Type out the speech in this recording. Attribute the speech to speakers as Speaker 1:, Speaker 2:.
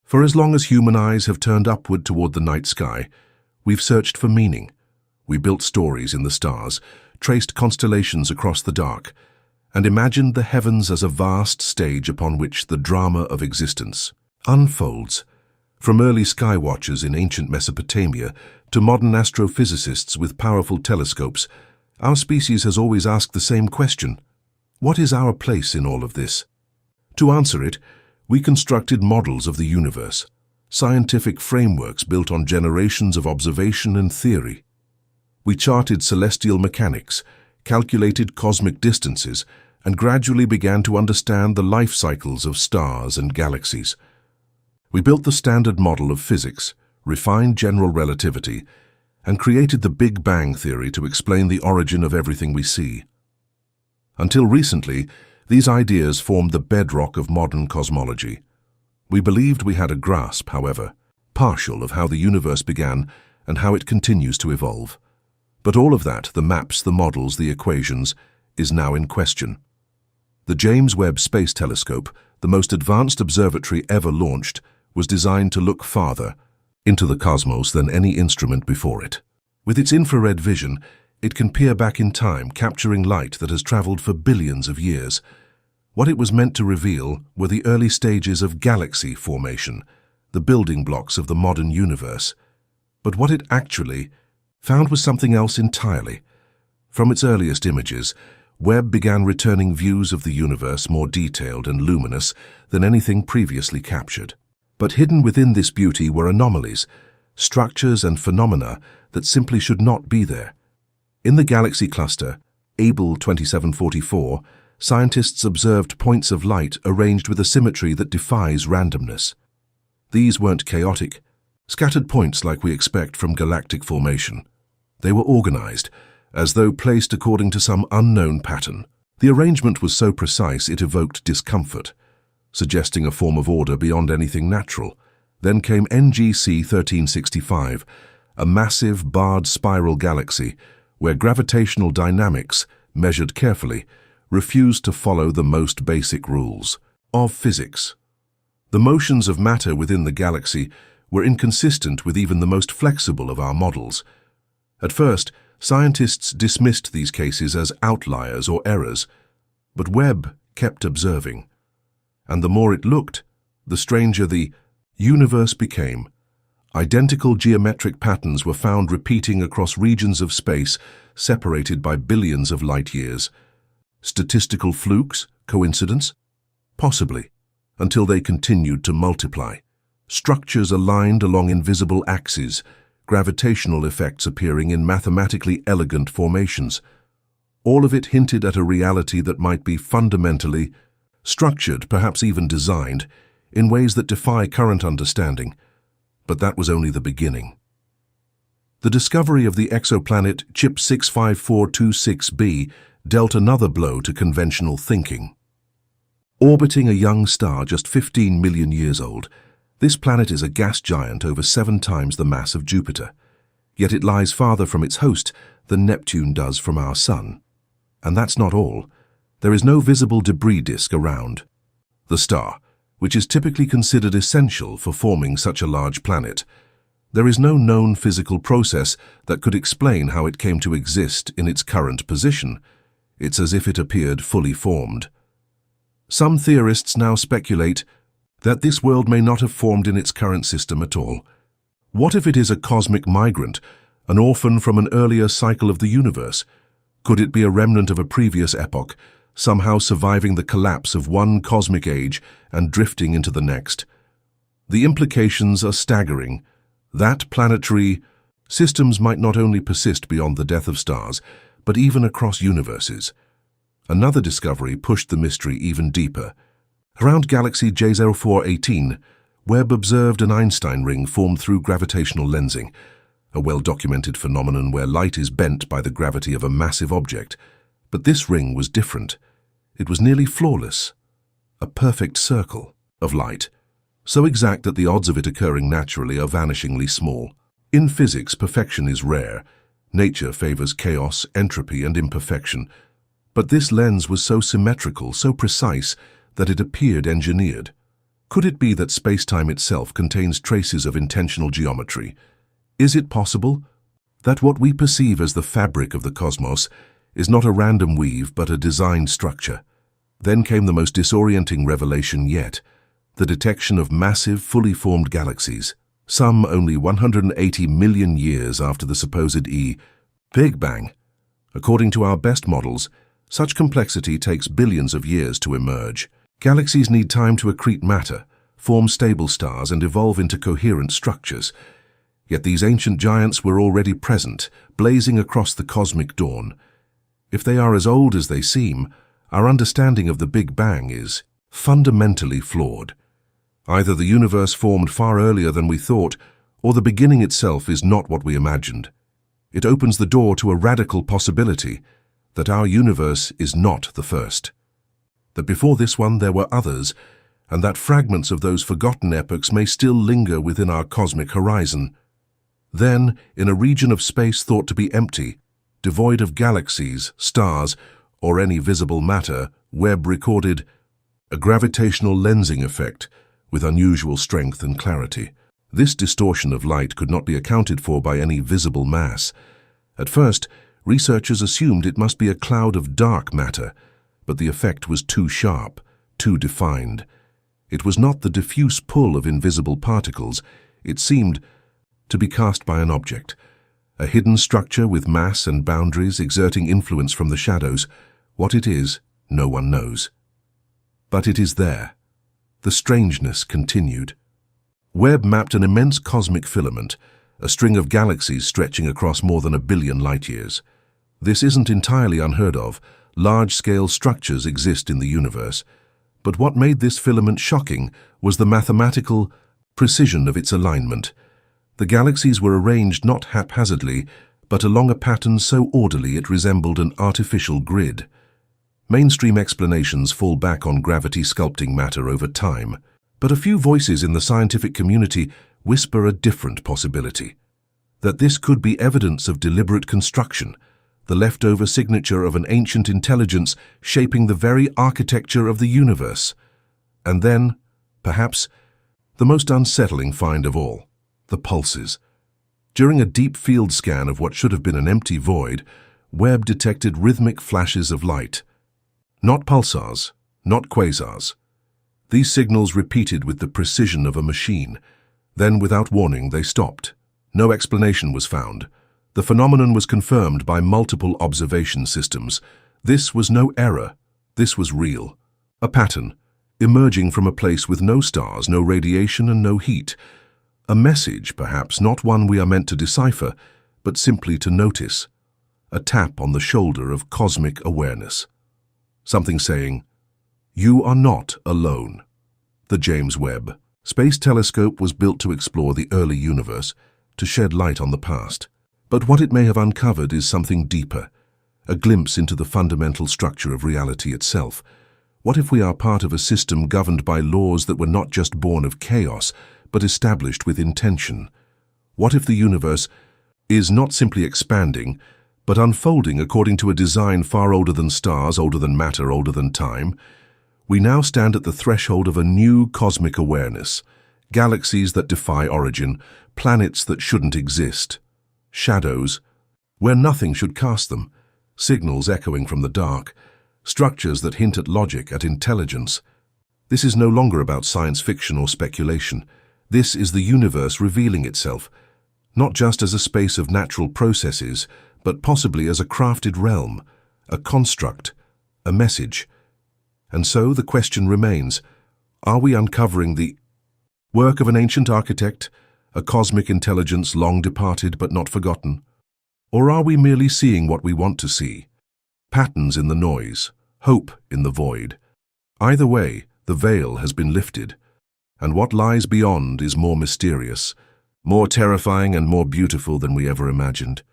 Speaker 1: For as long as human eyes have turned upward toward the night sky, we've searched for meaning. We built stories in the stars, traced constellations across the dark, and imagined the heavens as a vast stage upon which the drama of existence unfolds. From early sky watchers in ancient Mesopotamia to modern astrophysicists with powerful telescopes, our species has always asked the same question: what is our place in all of this? To answer it, we constructed models of the universe, scientific frameworks built on generations of observation and theory. We charted celestial mechanics, calculated cosmic distances, and gradually began to understand the life cycles of stars and galaxies. We built the standard model of physics, refined general relativity, and created the Big Bang theory to explain the origin of everything we see. Until recently, these ideas formed the bedrock of modern cosmology. We believed we had a grasp, however, partial of how the universe began and how it continues to evolve. But all of that, the maps, the models, the equations, is now in question. The James Webb Space Telescope, the most advanced observatory ever launched, was designed to look farther into the cosmos than any instrument before it. With its infrared vision, it can peer back in time, capturing light that has traveled for billions of years. What it was meant to reveal were the early stages of galaxy formation, the building blocks of the modern universe. But what it actually found was something else entirely. From its earliest images, Webb began returning views of the universe more detailed and luminous than anything previously captured. But hidden within this beauty were anomalies, structures and phenomena that simply should not be there. In the galaxy cluster, Abell 2744, scientists observed points of light arranged with a symmetry that defies randomness. These weren't chaotic, scattered points like we expect from galactic formation. They were organized, as though placed according to some unknown pattern. The arrangement was so precise it evoked discomfort, suggesting a form of order beyond anything natural. Then came NGC 1365, a massive barred spiral galaxy where gravitational dynamics, measured carefully, refused to follow the most basic rules of physics. The motions of matter within the galaxy were inconsistent with even the most flexible of our models. At first, scientists dismissed these cases as outliers or errors, but Webb kept observing. And the more it looked, the stranger the universe became. Identical geometric patterns were found repeating across regions of space separated by billions of light years. Statistical flukes? Coincidence? Possibly, until they continued to multiply. Structures aligned along invisible axes, gravitational effects appearing in mathematically elegant formations. All of it hinted at a reality that might be fundamentally structured, perhaps even designed, in ways that defy current understanding. But that was only the beginning. The discovery of the exoplanet CHIP 65426b dealt another blow to conventional thinking. Orbiting a young star just 15 million years old, this planet is a gas giant over 7 times the mass of Jupiter. Yet it lies farther from its host than Neptune does from our Sun. And that's not all. There is no visible debris disk around. The star, which is typically considered essential for forming such a large planet, there is no known physical process that could explain how it came to exist in its current position. It's as if it appeared fully formed. Some theorists now speculate that this world may not have formed in its current system at all. What if it is a cosmic migrant, an orphan from an earlier cycle of the universe? Could it be a remnant of a previous epoch, somehow surviving the collapse of one cosmic age and drifting into the next? The implications are staggering. That planetary systems might not only persist beyond the death of stars, but even across universes. Another discovery pushed the mystery even deeper. Around galaxy J0418, Webb observed an Einstein ring formed through gravitational lensing, a well-documented phenomenon where light is bent by the gravity of a massive object. But this ring was different. It was nearly flawless, a perfect circle of light, so exact that the odds of it occurring naturally are vanishingly small. In physics, perfection is rare. Nature favors chaos, entropy, and imperfection. But this lens was so symmetrical, so precise, that it appeared engineered. Could it be that space-time itself contains traces of intentional geometry? Is it possible that what we perceive as the fabric of the cosmos is not a random weave but a designed structure? Then came the most disorienting revelation yet, the detection of massive, fully formed galaxies, some only 180 million years after the supposed Big Bang. According to our best models, such complexity takes billions of years to emerge. Galaxies need time to accrete matter, form stable stars, and evolve into coherent structures. Yet these ancient giants were already present, blazing across the cosmic dawn. If they are as old as they seem, our understanding of the Big Bang is fundamentally flawed. Either the universe formed far earlier than we thought, or the beginning itself is not what we imagined. It opens the door to a radical possibility that our universe is not the first. That before this one there were others, and that fragments of those forgotten epochs may still linger within our cosmic horizon. Then, in a region of space thought to be empty, devoid of galaxies, stars, or any visible matter, Webb recorded a gravitational lensing effect with unusual strength and clarity. This distortion of light could not be accounted for by any visible mass. At first, researchers assumed it must be a cloud of dark matter, but the effect was too sharp, too defined. It was not the diffuse pull of invisible particles. It seemed to be cast by an object, a hidden structure with mass and boundaries exerting influence from the shadows. What it is, no one knows. But it is there. The strangeness continued. Webb mapped an immense cosmic filament, a string of galaxies stretching across more than 1 billion light-years. This isn't entirely unheard of. Large-scale structures exist in the universe. But what made this filament shocking was the mathematical precision of its alignment. The galaxies were arranged not haphazardly, but along a pattern so orderly it resembled an artificial grid. Mainstream explanations fall back on gravity sculpting matter over time, but a few voices in the scientific community whisper a different possibility. That this could be evidence of deliberate construction, the leftover signature of an ancient intelligence shaping the very architecture of the universe. And then, perhaps, the most unsettling find of all, the pulses. During a deep field scan of what should have been an empty void, Webb detected rhythmic flashes of light. Not pulsars, not quasars. These signals repeated with the precision of a machine. Then, without warning, they stopped. No explanation was found. The phenomenon was confirmed by multiple observation systems. This was no error. This was real. A pattern, emerging from a place with no stars, no radiation, and no heat. A message, perhaps, not one we are meant to decipher, but simply to notice. A tap on the shoulder of cosmic awareness. Something saying, "You are not alone." The James Webb Space Telescope was built to explore the early universe, to shed light on the past. But what it may have uncovered is something deeper, a glimpse into the fundamental structure of reality itself. What if we are part of a system governed by laws that were not just born of chaos, but established with intention? What if the universe is not simply expanding, but unfolding according to a design far older than stars, older than matter, older than time? We now stand at the threshold of a new cosmic awareness. Galaxies that defy origin, planets that shouldn't exist. Shadows, where nothing should cast them, signals echoing from the dark, structures that hint at logic, at intelligence. This is no longer about science fiction or speculation. This is the universe revealing itself, not just as a space of natural processes, but possibly as a crafted realm, a construct, a message. And so the question remains, are we uncovering the work of an ancient architect, a cosmic intelligence long departed but not forgotten? Or are we merely seeing what we want to see? Patterns in the noise, hope in the void. Either way, the veil has been lifted, and what lies beyond is more mysterious, more terrifying and more beautiful than we ever imagined.